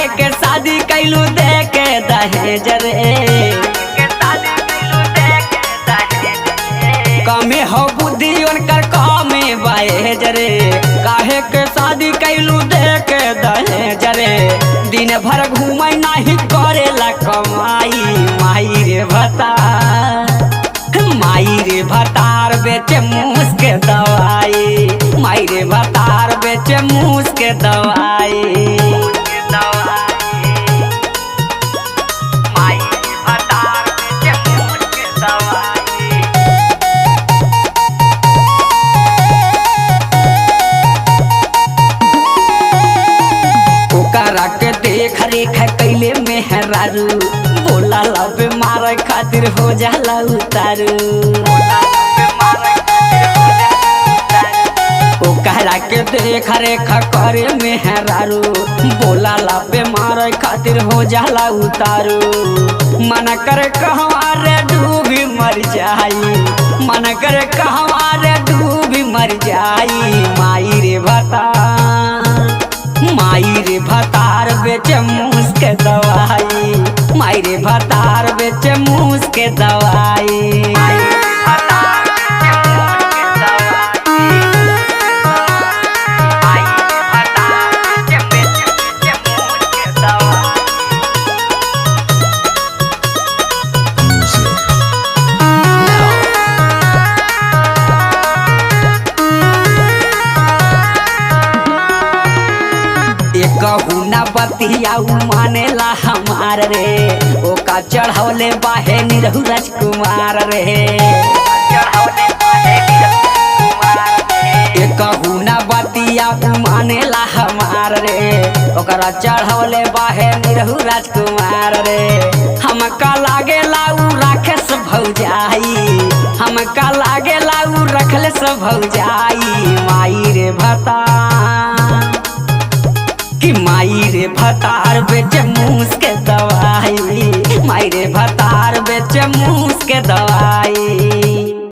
काहे के शादी कैलू दे के दहेज रे। कमे हो बुद्धि उनकर कमे बहेज रे। काहे के शादी कैलू दे के दहेज रे। दिन भर घूमे नहीं करेला कमाई। माई रे भतार, माई रे भतार बेचे मूस के दवाई। माई रे भतार बेचे मूस के दवाई। के देख रेख कैले मेहरारू। बोला लब मारे खातिर हो जाला उतारू। ओकरा के देख रेख करे मेहरारू। बोला लब मारे खातिर हो जाला उतारू। मन करे कहवा रे डूबी मर जाई। मन करे कहवा रे डूबी मर जाई। माई रे भतार, माई रे भतार बेचे मूस के दवाई। माई रे भतार बेचे मूस के दवाई। कहू ना बतिया मानेला हमार रे। ओका चढ़ौले बाहे निरहु राजकुमार रे। कहू ना बतिया मानेला हमार रे। ओकरा चढ़ौले बाहे निरहु राजकुमार रे। हमका लागे लाऊ राखे से भौजाई। हमका लागे लाऊ रखले से भौजाई। माई रे भतार, कि माई रे भतार बेचे मूस के दवाई। माई रे भतार बेचे मूस के दवाई।